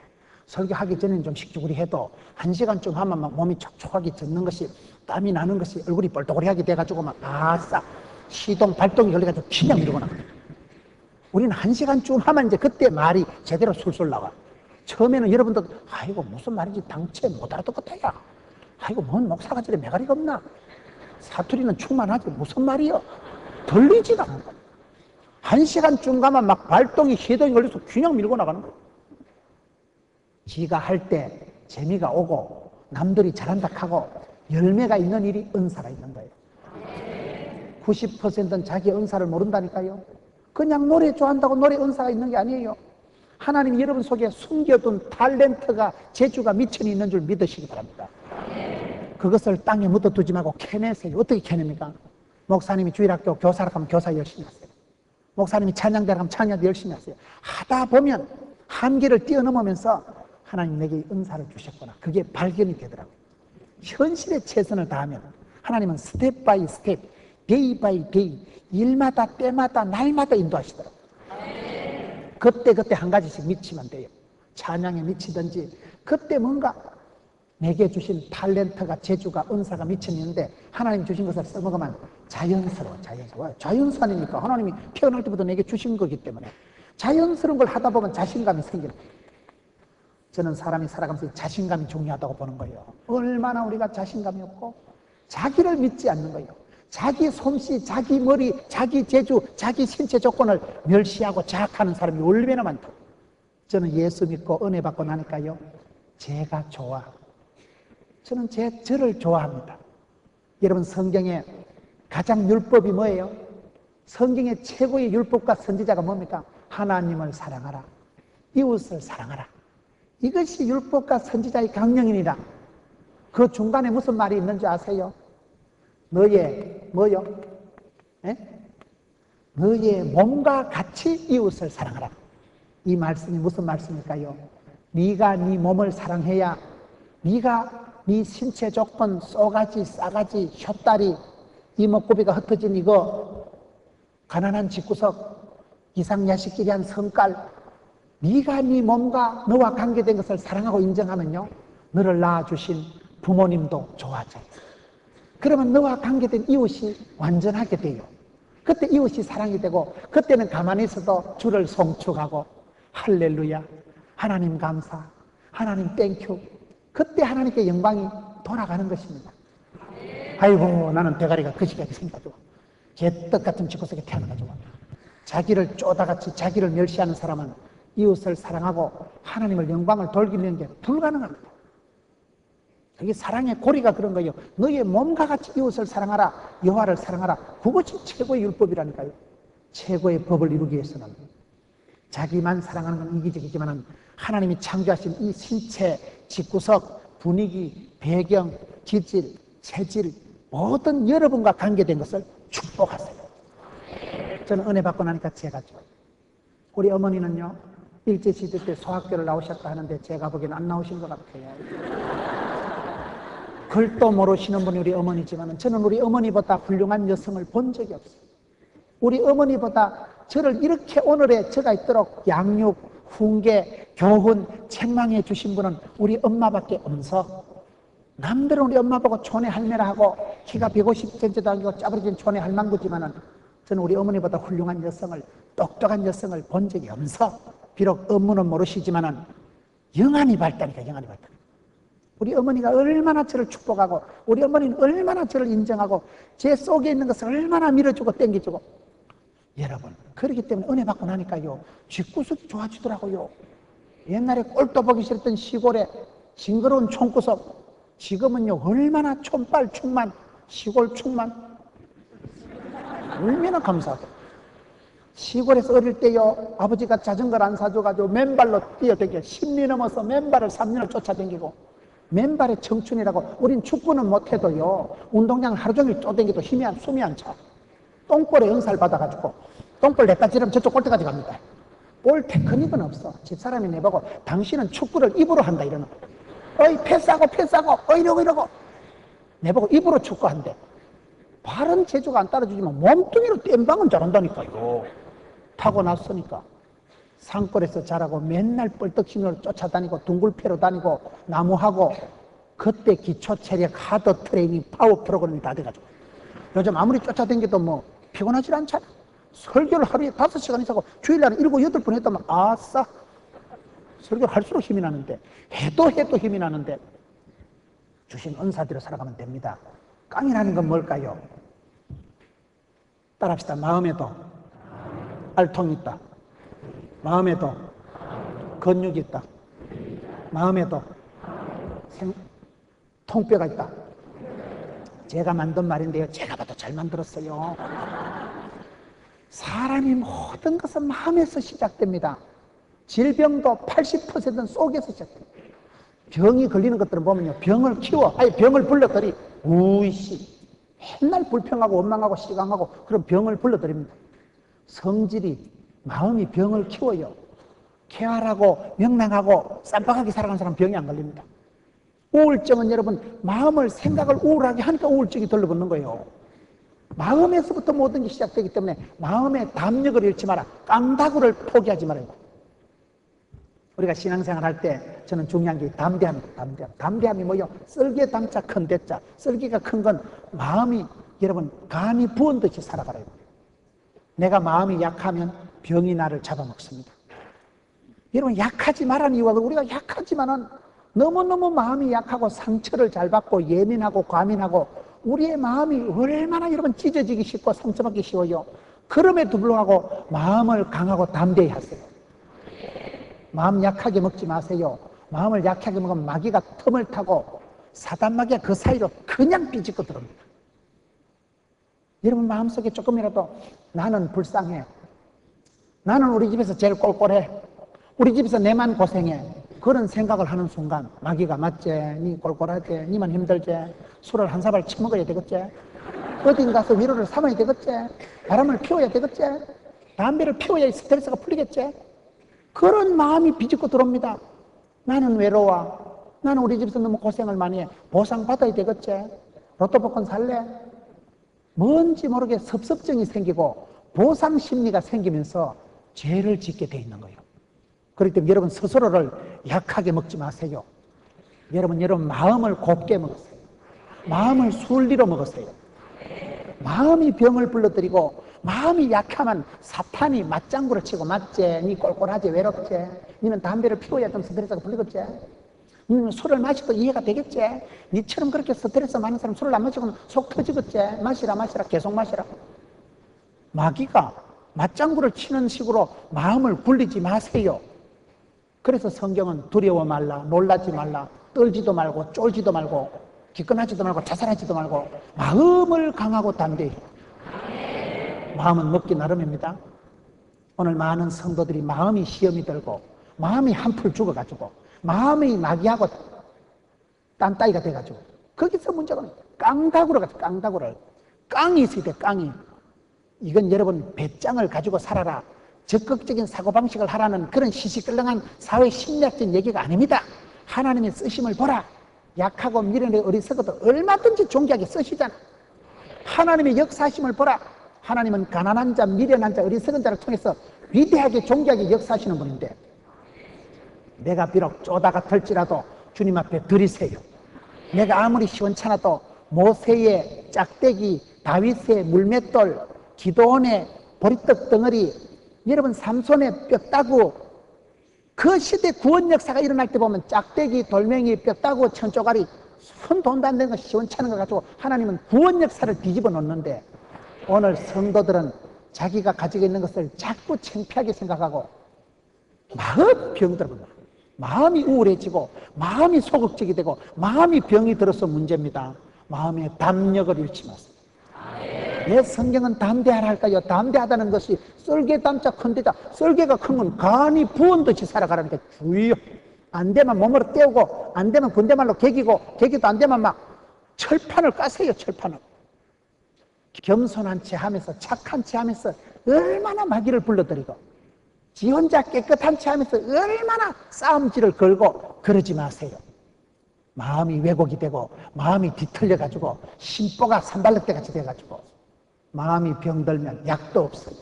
설교하기 전에는 좀 식주구리해도 1시간쯤 하면 막 몸이 촉촉하게 젖는 것이 땀이 나는 것이 얼굴이 뻘떡거리하게 돼가지고 막 아싸 시동 발동이 걸려가지고 그냥 이러고 나가요. 우리는 1시간쯤 하면 이제 그때 말이 제대로 술술 나와. 처음에는 여러분들 아이고 무슨 말인지 당최 못 알아듣겠다야. 아이고 뭔 목사가 저래 매가리가 없나. 사투리는 충만하지 무슨 말이여. 들리지가 않는 거야. 1시간쯤 가면 막 발동이 시동이 걸려서 그냥 밀고 나가는 거야. 지가 할 때 재미가 오고 남들이 잘한다 하고 열매가 있는 일이 은사가 있는 거예요. 90%는 자기 은사를 모른다니까요. 그냥 노래 좋아한다고 노래 은사가 있는 게 아니에요. 하나님이 여러분 속에 숨겨둔 탤런트가 재주가 미천이 있는 줄 믿으시기 바랍니다. 그것을 땅에 묻어두지 말고 캐내세요. 어떻게 캐냅니까? 목사님이 주일학교 교사라 하면 교사 열심히 하세요. 목사님이 찬양대라 하면 찬양대 열심히 하세요. 하다 보면 한계를 뛰어넘으면서 하나님 내게 은사를 주셨구나. 그게 발견이 되더라고요. 현실에 최선을 다하면 하나님은 스텝 바이 스텝, 데이 바이 데이, 일마다 때마다 날마다 인도하시더라고요. 그때 한 가지씩 미치면 돼요. 찬양에 미치든지 그때 뭔가 내게 주신 탤런트가 재주가 은사가 미치는데 하나님 주신 것을 써먹으면 자연스러워. 자연스러우니까 하나님이 태어날 때부터 내게 주신 거기 때문에 자연스러운 걸 하다 보면 자신감이 생기는 거예요. 저는 사람이 살아가면서 자신감이 중요하다고 보는 거예요. 얼마나 우리가 자신감이 없고 자기를 믿지 않는 거예요. 자기 솜씨, 자기 머리, 자기 재주, 자기 신체 조건을 멸시하고 자학하는 사람이 얼마나 많다. 저는 예수 믿고 은혜 받고 나니까요, 제가 좋아. 저는 저를 좋아합니다. 여러분, 성경에 가장 율법이 뭐예요? 성경의 최고의 율법과 선지자가 뭡니까? 하나님을 사랑하라, 이웃을 사랑하라. 이것이 율법과 선지자의 강령이니라. 그 중간에 무슨 말이 있는지 아세요? 너의 뭐요? 너의 몸과 같이 이웃을 사랑하라. 이 말씀이 무슨 말씀일까요? 네가 네 몸을 사랑해야 네가 네 신체 조건, 쏘가지, 싸가지, 혓다리, 이목구비가 흩어진 이거, 가난한 집구석, 이상야식끼리한 성깔, 네가 네 몸과 너와 관계된 것을 사랑하고 인정하면요, 너를 낳아주신 부모님도 좋아져요. 그러면 너와 관계된 이웃이 완전하게 돼요. 그때 이웃이 사랑이 되고, 그때는 가만히 있어도 주를 송축하고 할렐루야, 하나님 감사, 하나님 땡큐, 그때 하나님께 영광이 돌아가는 것입니다. 아이고, 나는 대가리가 거시기하게 생겨가지고 개떡 같은 집구석에 태어나가지고 자기를 쪼다같이 자기를 멸시하는 사람은 이웃을 사랑하고 하나님을 영광을 돌리는 게 불가능합니다. 그게 사랑의 고리가 그런 거예요. 너의 몸과 같이 이웃을 사랑하라, 여호와를 사랑하라. 그것이 최고의 율법이라니까요. 최고의 법을 이루기 위해서는 자기만 사랑하는 건 이기적이지만 하나님이 창조하신 이 신체, 집구석, 분위기, 배경, 기질, 체질, 모든 여러분과 관계된 것을 축복하세요. 저는 은혜 받고 나니까 제가 좋아요. 우리 어머니는요, 일제시대 때 소학교를 나오셨다 하는데 제가 보기에는 안 나오신 것 같아요. 글도 모르시는 분이 우리 어머니지만 저는 우리 어머니보다 훌륭한 여성을 본 적이 없어요. 우리 어머니보다 저를 이렇게 오늘에 저가 있도록 양육, 훈계, 교훈, 책망해 주신 분은 우리 엄마밖에 없어. 남들은 우리 엄마 보고 촌에 할매라 하고 키가 150cm도 아니고 짜부러진 촌에 할망구지만은 저는 우리 어머니보다 훌륭한 여성을, 똑똑한 여성을 본 적이 없어. 비록 업무는 모르시지만은 영안이 밝다니까, 영안이 밝다. 우리 어머니가 얼마나 저를 축복하고 우리 어머니는 얼마나 저를 인정하고 제 속에 있는 것을 얼마나 밀어주고 땡겨주고. 여러분, 그렇기 때문에 은혜 받고 나니까요, 뒷구석이 좋아지더라고요. 옛날에 꼴도 보기 싫었던 시골에 징그러운 촌구석, 지금은요 얼마나 촌빨 충만, 시골 충만, 얼마나 감사하고. 시골에서 어릴 때요, 아버지가 자전거를 안 사줘가지고 맨발로 뛰어다니고 10리 넘어서 맨발을 3년을 쫓아다니고, 맨발의 청춘이라고. 우린 축구는 못해도요, 운동장을 하루 종일 쪼댕겨도 숨이 안 차. 똥볼에 은사를 받아가지고 똥볼 내까 지르면 저쪽 골대까지 갑니다. 볼 테크닉은 없어. 집사람이 내보고 당신은 축구를 입으로 한다 이러는 거야. 어이 패스하고 이러고 내보고 입으로 축구한대. 발은 재주가 안 따라주지만 몸뚱이로 땜방은 잘한다니까요. 타고났으니까. 산골에서 자라고 맨날 뻘떡신으로 쫓아다니고 둥글패로 다니고 나무하고, 그때 기초체력 하드 트레이닝 파워 프로그램이 다 돼가지고 요즘 아무리 쫓아다니도 뭐 피곤하지 않잖아. 설교를 하루에 5시간 이상 하고 주일날은 7, 8번 했다면 아싸, 설교를 할수록 힘이 나는데, 해도 힘이 나는데 주신 은사대로 살아가면 됩니다. 깡이라는 건 뭘까요? 따라합시다. 마음에도 알통이 있다. 마음에도 근육이 있다. 마음에도 통뼈가 있다. 제가 만든 말인데요, 제가 봐도 잘 만들었어요. 사람이 모든 것은 마음에서 시작됩니다. 질병도 80%는 속에서 시작됩니다. 병이 걸리는 것들은 보면요, 병을 키워, 아니 병을 불러들이, 우이씨 맨날 불평하고 원망하고 시강하고 그런 병을 불러들입니다. 성질이, 마음이 병을 키워요. 쾌활하고 명랑하고 쌈박하게 살아가는 사람은 병이 안 걸립니다. 우울증은 여러분, 마음을, 생각을 우울하게 하니까 우울증이 들러붙는 거예요. 마음에서부터 모든 게 시작되기 때문에 마음의 담력을 잃지 마라. 깡다구를 포기하지 말아요. 우리가 신앙생활 할 때 저는 중요한 게 담대함입니다. 담대함이 뭐예요? 썰기에 담자 큰 대자. 썰기가 큰 건 마음이, 여러분, 간이 부은 듯이 살아가라요. 내가 마음이 약하면 병이 나를 잡아먹습니다. 여러분, 약하지 말라는 이유가 우리가 약하지만은 너무너무 마음이 약하고 상처를 잘 받고 예민하고 과민하고 우리의 마음이 얼마나 여러분 찢어지기 쉽고 상처받기 쉬워요. 그럼에도 불구하고 마음을 강하고 담대히 하세요. 마음 약하게 먹지 마세요. 마음을 약하게 먹으면 마귀가 틈을 타고 사단 마귀가 그 사이로 그냥 삐집고 들어옵니다. 여러분 마음속에 조금이라도 나는 불쌍해, 나는 우리 집에서 제일 꼴꼴해, 우리 집에서 내만 고생해, 그런 생각을 하는 순간 마귀가 맞지? 니 꼴꼴하지? 니만 힘들지? 술을 한 사발 처먹어야 되겠지? 어딘 가서 위로를 삼아야 되겠지? 바람을 피워야 되겠지? 담배를 피워야 스트레스가 풀리겠지? 그런 마음이 비집고 들어옵니다. 나는 외로워, 나는 우리 집에서 너무 고생을 많이 해, 보상받아야 되겠지? 로또 복권 살래? 뭔지 모르게 섭섭증이 생기고 보상심리가 생기면서 죄를 짓게 돼 있는 거예요. 그렇기 때문에 여러분 스스로를 약하게 먹지 마세요. 여러분 마음을 곱게 먹으세요. 마음을 순리로 먹으세요. 마음이 병을 불러들이고 마음이 약하면 사탄이 맞장구를 치고 맞지? 니 꼴꼴하지? 외롭지? 니는 담배를 피워야 좀 스트레스가 풀리겠지? 니는 술을 마셔도 이해가 되겠지? 니처럼 그렇게 스트레스 많은 사람 술을 안 마시고 속 터지겠지? 마시라 계속 마시라. 마귀가 맞장구를 치는 식으로 마음을 굴리지 마세요. 그래서 성경은 두려워 말라, 놀라지 말라, 떨지도 말고 쫄지도 말고 기권하지도 말고 자살하지도 말고 마음을 강하고 담대히. 마음은 먹기 나름입니다. 오늘 많은 성도들이 마음이 시험이 들고 마음이 한풀 죽어가지고 마음이 마귀하고 딴따위가 돼가지고 거기서 문제가 깡다구로 가죠. 깡이 있어야 돼. 깡이. 이건 여러분 배짱을 가지고 살아라, 적극적인 사고방식을 하라는 그런 시시끌렁한 사회 심리학적인 얘기가 아닙니다. 하나님의 쓰심을 보라. 약하고 미련의 어리석어도 얼마든지 존귀하게 쓰시잖아. 하나님의 역사하심을 보라. 하나님은 가난한 자, 미련한 자, 어리석은 자를 통해서 위대하게 존귀하게 역사하시는 분인데 내가 비록 쪼다가 털지라도 주님 앞에 드리세요. 내가 아무리 시원찮아도 모세의 짝대기, 다윗의 물맷돌, 기도원의 보리떡 덩어리, 여러분 삼손의 뼈따구, 그 시대 구원 역사가 일어날 때 보면 짝대기, 돌멩이, 뼈따구, 천조가리 손 돈도 안 되는 거 시원찮은 거 가지고 하나님은 구원 역사를 뒤집어 놓는데 오늘 성도들은 자기가 가지고 있는 것을 자꾸 창피하게 생각하고 마음 병들어요. 마음이 우울해지고 마음이 소극적이 되고 마음이 병이 들어서 문제입니다. 마음의 담력을 잃지 마세요. 내 성경은 담대하라 할까요? 담대하다는 것이 썰개 담자 큰 데다, 썰개가 큰 건 간이 부은 듯이 살아가라니까 주의요. 안 되면 몸으로 때우고 안 되면 군대말로 개기고 개기도 안 되면 막 철판을 까세요. 철판을. 겸손한 채 하면서 착한 채 하면서 얼마나 마귀를 불러들이고 지 혼자 깨끗한 채 하면서 얼마나 싸움질을 걸고 그러지 마세요. 마음이 왜곡이 되고 마음이 뒤틀려가지고 심보가 산발력대 같이 돼가지고 마음이 병들면 약도 없어요.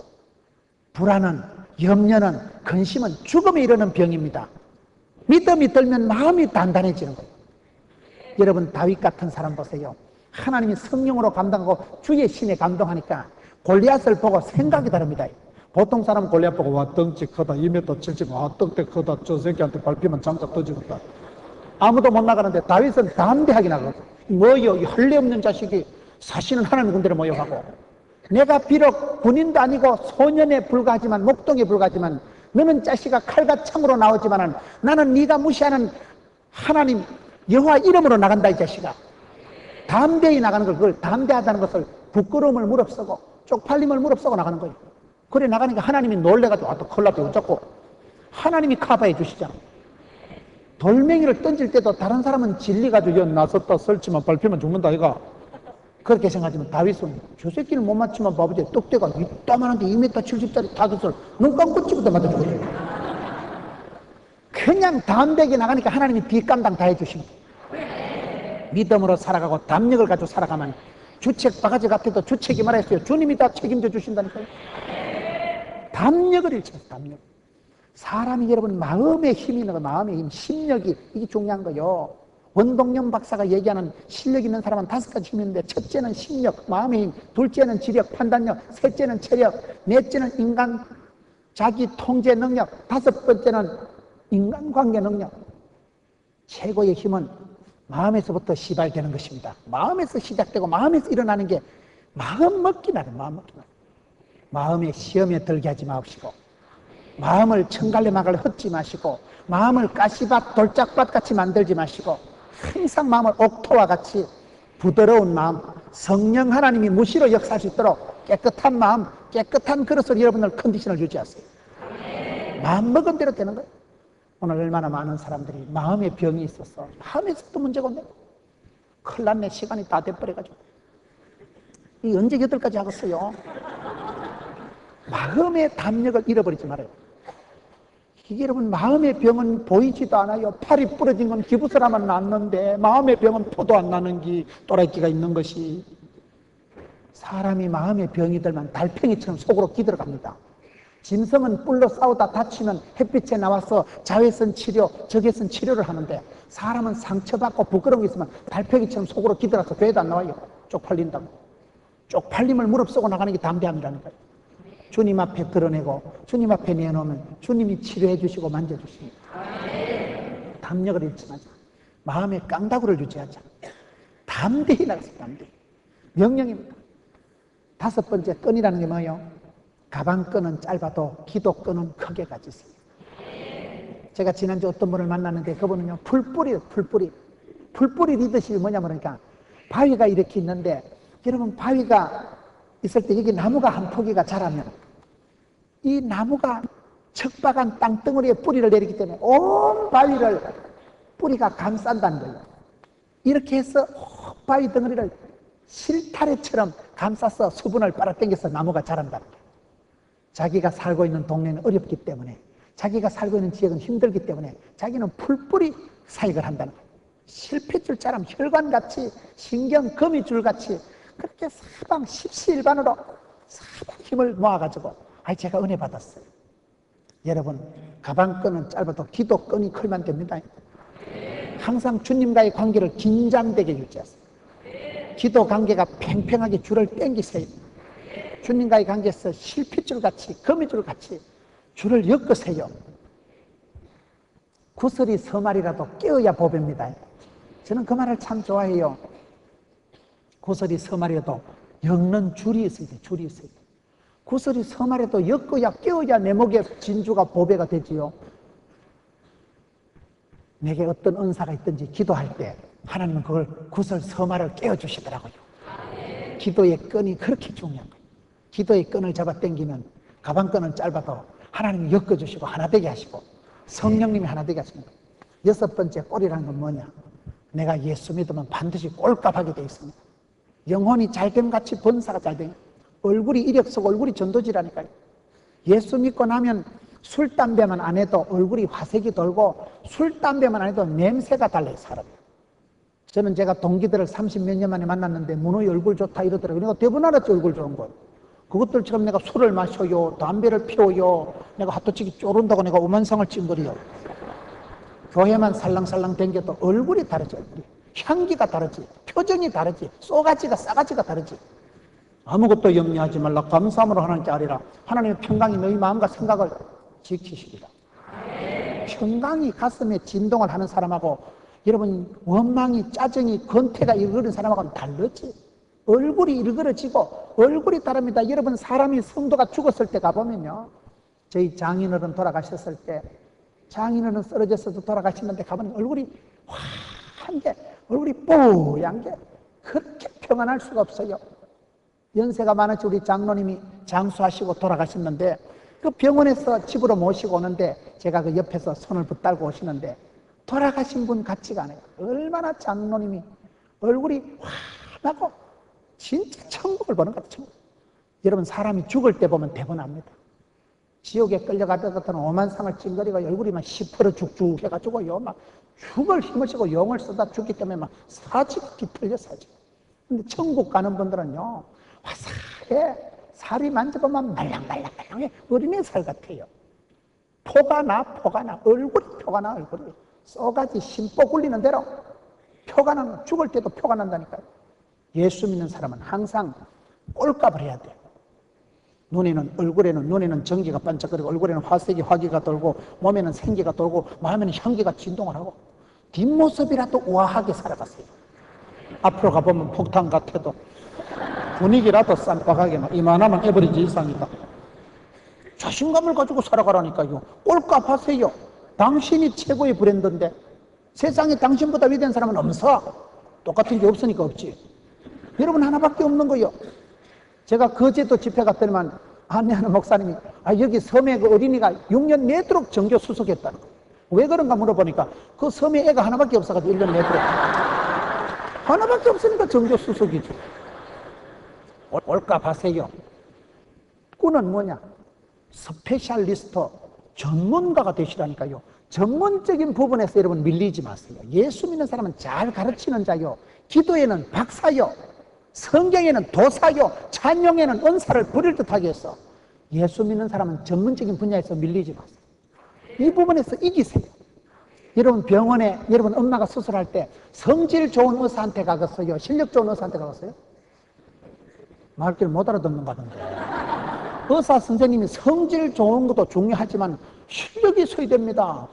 불안은, 염려는, 근심은 죽음에 이르는 병입니다. 믿음이 들면 마음이 단단해지는 거예요. 여러분 다윗 같은 사람 보세요. 하나님이 성령으로 감동하고 주의 신에 감동하니까 골리앗을 보고 생각이 다릅니다. 보통 사람은 골리앗 보고 와 덩치 크다, 2m 70, 와 떡대 크다, 저 새끼한테 밟히면 장작 터지겠다. 아무도 못 나가는데 다윗은 담대하게 나가거든. 뭐요, 이 할례 없는 자식이 사실은 하나님 군대를 모여가고 내가 비록 군인도 아니고 소년에 불과하지만 목동에 불과하지만 너는 자식아 칼과 창으로 나오지만은 나는 네가 무시하는 하나님 여호와 이름으로 나간다. 이 자식아 담대히 나가는 걸, 그걸 담대하다는 것을 부끄러움을 무릅쓰고 쪽팔림을 무릅쓰고 나가는 거예요. 그래 나가니까 하나님이 놀래가지고 아 또 큰일 났다 어쩌고 하나님이 커버해 주시잖아. 돌멩이를 던질 때도 다른 사람은 질리가지고 연 나섰다 설치면 밟히면 죽는다 이가 그렇게 생각하지만 다윗은 저 새끼를 못 맞추면 바보지 떡대가 이따만한데 2m 70짜리 타깃을 눈 감고 찌부터 맞아주거든요. 그냥 담대하게 나가니까 하나님이 뒷감당 다 해주십니다. 믿음으로 살아가고 담력을 가지고 살아가면 주책 바가지 같아도 주책이 말했어요. 주님이 다 책임져 주신다니까요. 담력을 잃죠. 담력. 사람이 여러분 마음의 힘이 있는 거, 마음의 힘, 심력이 이게 중요한 거요. 원동영 박사가 얘기하는 실력 있는 사람은 5가지 힘이 있는데 첫째는 심력, 마음의 힘, 둘째는 지력, 판단력, 셋째는 체력, 넷째는 인간 자기 통제 능력, 5번째는 인간관계 능력, 최고의 힘은 마음에서부터 시발되는 것입니다. 마음에서 시작되고 마음에서 일어나는 게 마음 먹기 나래. 마음 먹기 나래. 마음의 시험에 들게 하지 마시고, 마음을 청갈래마갈래 헛지 마시고, 마음을 가시밭 돌짝밭 같이 만들지 마시고, 항상 마음을 옥토와 같이 부드러운 마음, 성령 하나님이 무시로 역사할 수 있도록 깨끗한 마음, 깨끗한 그릇으로 여러분들 컨디션을 유지하세요. 마음 먹은 대로 되는 거예요. 오늘 얼마나 많은 사람들이 마음의 병이 있어서 마음에서도 문제가 없네. 큰일 났네. 시간이 다 돼버려가지고. 이 언제 8까지 하겠어요? 마음의 담력을 잃어버리지 말아요. 이게 여러분, 마음의 병은 보이지도 않아요. 팔이 부러진 건 기부스라면 낫는데 마음의 병은 포도 안 나는 게 또라이끼가 있는 것이. 사람이 마음의 병이 들면 달팽이처럼 속으로 기들어갑니다. 짐승은 뿔로 싸우다 다치면 햇빛에 나와서 자외선 치료, 적외선 치료를 하는데, 사람은 상처받고 부끄러운 게 있으면 달팽이처럼 속으로 기들어서 교회도 안 나와요. 쪽팔린다고. 쪽팔림을 무릅쓰고 나가는 게 담대함이라는 거예요. 주님 앞에 드러내고 주님 앞에 내놓으면 주님이 치료해 주시고 만져주십니다. 담력을 잃지 마자. 마음의 깡다구를 유지하자. 담대히 나가서 담대히. 명령입니다. 5번째 끈이라는 게 뭐예요? 가방 끈은 짧아도 기도 끈은 크게 가지세요. 제가 지난주 어떤 분을 만났는데 그분은요, 풀뿌리예요. 풀뿌리. 풀뿌리 리더십이 뭐냐면, 그러니까 바위가 이렇게 있는데, 여러분, 바위가 있을 때 여기 나무가 한 포기가 자라면 이 나무가 척박한 땅덩어리에 뿌리를 내리기 때문에 온 바위를 뿌리가 감싼다는 거예요. 이렇게 해서 바위 덩어리를 실타래처럼 감싸서 수분을 빨아당겨서 나무가 자란다는 거예요. 자기가 살고 있는 동네는 어렵기 때문에, 자기가 살고 있는 지역은 힘들기 때문에 자기는 풀뿌리 사역을 한다는 거예요. 실핏줄처럼 혈관같이, 신경 거미줄같이 그렇게 사방 십시일반으로 사방 힘을 모아가지고, 제가 은혜 받았어요. 여러분, 가방끈은 짧아도 기도끈이 크면 됩니다. 항상 주님과의 관계를 긴장되게 유지하세요. 기도 관계가 팽팽하게 줄을 당기세요. 주님과의 관계에서 실핏줄같이, 거미줄같이 줄을 엮으세요. 구슬이 서말이라도 깨어야 보배입니다. 저는 그 말을 참 좋아해요. 구슬이 서말이라도 엮는 줄이 있어야 돼. 줄이 있어야 돼. 구슬이 서말에도 엮어야 깨어야 내 목에 진주가 보배가 되지요. 내게 어떤 은사가 있든지 기도할 때 하나님은 그걸 구슬 서말을 깨어주시더라고요. 기도의 끈이 그렇게 중요한 거예요. 기도의 끈을 잡아 당기면 가방끈은 짧아도 하나님이 엮어주시고 하나 되게 하시고 성령님이 하나 되게 하십니다. 6번째 꼴이라는 건 뭐냐? 내가 예수 믿으면 반드시 꼴값하게 되어 있습니다. 영혼이 잘됨같이 번사가 잘돼요. 얼굴이 이력서고 얼굴이 전도지라니까요. 예수 믿고 나면 술, 담배만 안 해도 얼굴이 화색이 돌고 술, 담배만 안 해도 냄새가 달라요, 사람이. 저는 제가 동기들을 30몇 년 만에 만났는데 문호의 얼굴 좋다 이러더라고요. 내가 대부분 알았지, 얼굴 좋은 거. 그것들처럼 내가 술을 마셔요, 담배를 피워요, 내가 핫도치기 쪼른다고 내가 오만상을 찡거려요. 교회만 살랑살랑 댕겨도 얼굴이 다르지, 얼굴이. 향기가 다르지, 표정이 다르지, 쏘가지가 싸가지가 다르지. 아무것도 염려하지 말라. 감사함으로 하나님께 아뢰라. 하나님의 평강이 너희 마음과 생각을 지키시리라. 평강이 가슴에 진동을 하는 사람하고, 여러분 원망이, 짜증이, 권태가 일그러진 사람하고는 다르지. 얼굴이 일그러지고 얼굴이 다릅니다. 여러분, 사람이 성도가 죽었을 때 가보면요, 저희 장인어른 돌아가셨을 때, 장인어른 쓰러졌어도 돌아가시는데 가보면 얼굴이 화한 게, 얼굴이 뽀얀 게 그렇게 평안할 수가 없어요. 연세가 많으신 우리 장로님이 장수하시고 돌아가셨는데, 그 병원에서 집으로 모시고 오는데 제가 그 옆에서 손을 붙들고 오시는데 돌아가신 분 같지가 않아요. 얼마나 장로님이 얼굴이 환하고 진짜 천국을 보는 것 같아요. 천국. 여러분, 사람이 죽을 때 보면 대번합니다. 지옥에 끌려가다가는 오만상을 찡거리고 얼굴이 막 시퍼러 죽죽 해가지고요, 막 죽을 힘을 쓰고 용을 쓰다 죽기 때문에 막 사지가 뒤틀려 사지. 근데 천국 가는 분들은요, 화사해. 살이 만져보면 말랑말랑말랑해. 어린애 살 같아요. 포가 나. 얼굴이 표가 나, 얼굴이. 쏘가지 심보 굴리는 대로 표가 나는, 죽을 때도 표가 난다니까요. 예수 믿는 사람은 항상 꼴값을 해야 돼요. 눈에는 전기가 반짝거리고, 얼굴에는 화기가 돌고, 몸에는 생기가 돌고, 마음에는 향기가 진동을 하고, 뒷모습이라도 우아하게 살아갔어요. 앞으로 가보면 폭탄 같아도, 분위기라도 쌈박하게 막 이만하면 에버리지 이상이다. 자신감을 가지고 살아가라니까요. 꼴값 하세요. 당신이 최고의 브랜드인데 세상에 당신보다 위대한 사람은 없어. 똑같은 게 없으니까 없지. 여러분 하나밖에 없는 거요. 제가 거제도 집회 갔더니만 안내하는 목사님이 여기 섬에 그 어린이가 6년 내도록 정교 수석했다는 거예요. 왜 그런가 물어보니까 그 섬에 애가 하나밖에 없어가지고 1년 내도록 하나밖에 없으니까 정교 수석이죠. 꼴값 하세요. 꾼은 뭐냐? 스페셜리스트, 전문가가 되시라니까요. 전문적인 부분에서 여러분 밀리지 마세요. 예수 믿는 사람은 잘 가르치는 자요, 기도에는 박사요, 성경에는 도사요, 찬양에는 은사를 부릴 듯하게 해서 예수 믿는 사람은 전문적인 분야에서 밀리지 마세요. 이 부분에서 이기세요. 여러분 병원에 여러분 엄마가 수술할 때 성질 좋은 의사한테 가겠어요? 실력 좋은 의사한테 가겠어요? 말귀를 못 알아듣는 거 같은데. 의사 선생님이 성질 좋은 것도 중요하지만 실력이 있어야 됩니다.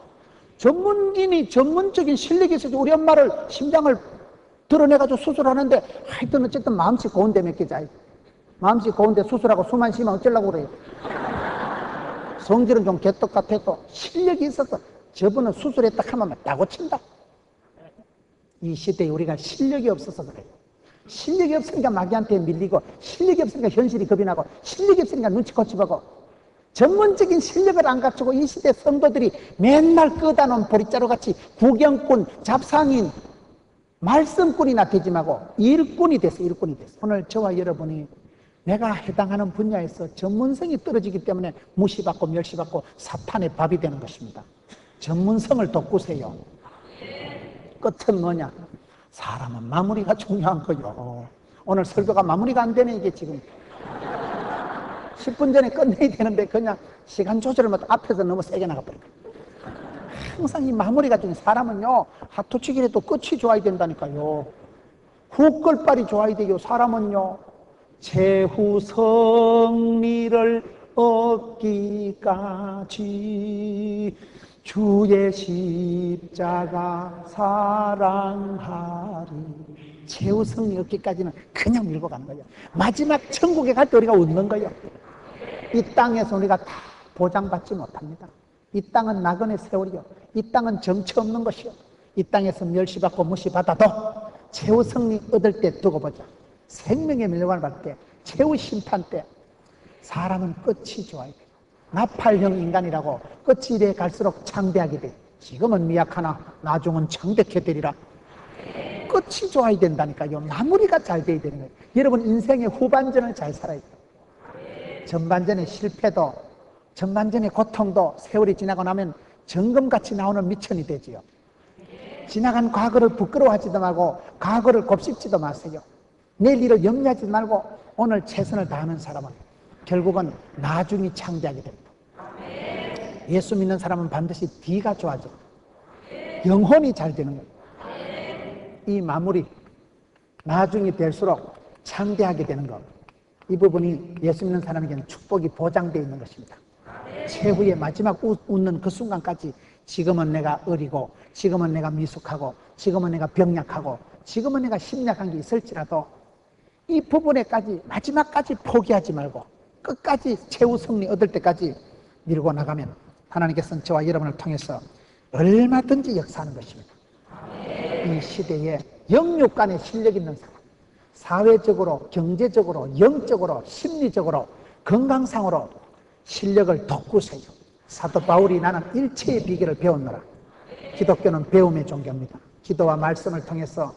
전문인이 전문적인 실력이 있어야지. 우리 엄마를 심장을 드러내가지고 수술하는데 하여튼 어쨌든 마음씨 고운데 맡기자. 마음씨 고운데 수술하고 수만 쉬면 어쩌려고 그래요. 성질은 좀 개떡 같아도 실력이 있어서 저분은 수술했다 하면 다 고친다. 이 시대에 우리가 실력이 없어서 그래요. 실력이 없으니까 마귀한테 밀리고, 실력이 없으니까 현실이 겁이 나고, 실력이 없으니까 눈치코치 보고, 전문적인 실력을 안 갖추고 이 시대 성도들이 맨날 끄다놓은 보리자루같이 구경꾼, 잡상인, 말씀꾼이나 되지 말고 일꾼이 됐어. 일꾼이 됐어. 오늘 저와 여러분이 내가 해당하는 분야에서 전문성이 떨어지기 때문에 무시받고 멸시받고 사탄의 밥이 되는 것입니다. 전문성을 돋구세요. 끝은 뭐냐? 사람은 마무리가 중요한 거요. 오늘 설교가 마무리가 안 되네. 이게 지금 10분 전에 끝내야 되는데 그냥 시간 조절을 못 앞에서 너무 세게 나가버려요. 항상 이 마무리가 중요해요. 사람은요, 하토치기라도 끝이 좋아야 된다니까요. 후끌발이 좋아야 돼요. 사람은요, 최후 승리를 얻기까지 주의 십자가 사랑하리. 최후 승리 얻기까지는 그냥 밀고 가는 거예요. 마지막 천국에 갈 때 우리가 웃는 거예요. 이 땅에서 우리가 다 보장받지 못합니다. 이 땅은 나그네 세월이요. 이 땅은 정처 없는 것이요. 이 땅에서 멸시받고 무시받아도 최후 승리 얻을 때 두고 보자. 생명의 멸관을 받을 때, 최후 심판 때 사람은 끝이 좋아야 돼요. 나팔형 인간이라고 끝이 이래 갈수록 창대하게 돼. 지금은 미약하나 나중은 창대케 되리라. 끝이 좋아야 된다니까요. 마무리가 잘 돼야 되는 거예요. 여러분 인생의 후반전을 잘 살아야 돼요. 전반전의 실패도, 전반전의 고통도 세월이 지나고 나면 정금같이 나오는 미천이 되지요. 지나간 과거를 부끄러워하지도 말고 과거를 곱씹지도 마세요. 내일 일을 염려하지 말고 오늘 최선을 다하는 사람은 결국은 나중이 창대하게 됩니다. 예수 믿는 사람은 반드시 뒤가 좋아져. 영혼이 잘 되는 거예요. 이 마무리, 나중이 될수록 창대하게 되는 것, 이 부분이 예수 믿는 사람에게는 축복이 보장되어 있는 것입니다. 최후의 마지막 웃는 그 순간까지 지금은 내가 어리고, 지금은 내가 미숙하고, 지금은 내가 병약하고, 지금은 내가 심약한 게 있을지라도 이 부분에까지 마지막까지 포기하지 말고 끝까지 최후 승리 얻을 때까지 밀고 나가면 하나님께서는 저와 여러분을 통해서 얼마든지 역사하는 것입니다. 이 시대에 영육 간의 실력 있는 사람, 사회적으로, 경제적으로, 영적으로, 심리적으로, 건강상으로 실력을 돋구세요. 사도 바울이 나는 일체의 비결을 배웠노라. 기독교는 배움의 종교입니다. 기도와 말씀을 통해서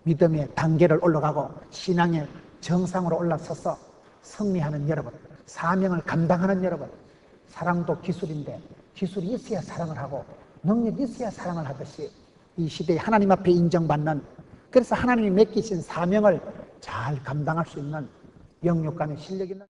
믿음의 단계를 올라가고 신앙의 정상으로 올라서서 승리하는 여러분, 사명을 감당하는 여러분, 사랑도 기술인데 기술이 있어야 사랑을 하고 능력이 있어야 사랑을 하듯이 이 시대에 하나님 앞에 인정받는, 그래서 하나님이 맡기신 사명을 잘 감당할 수 있는 영육 간의 실력 있는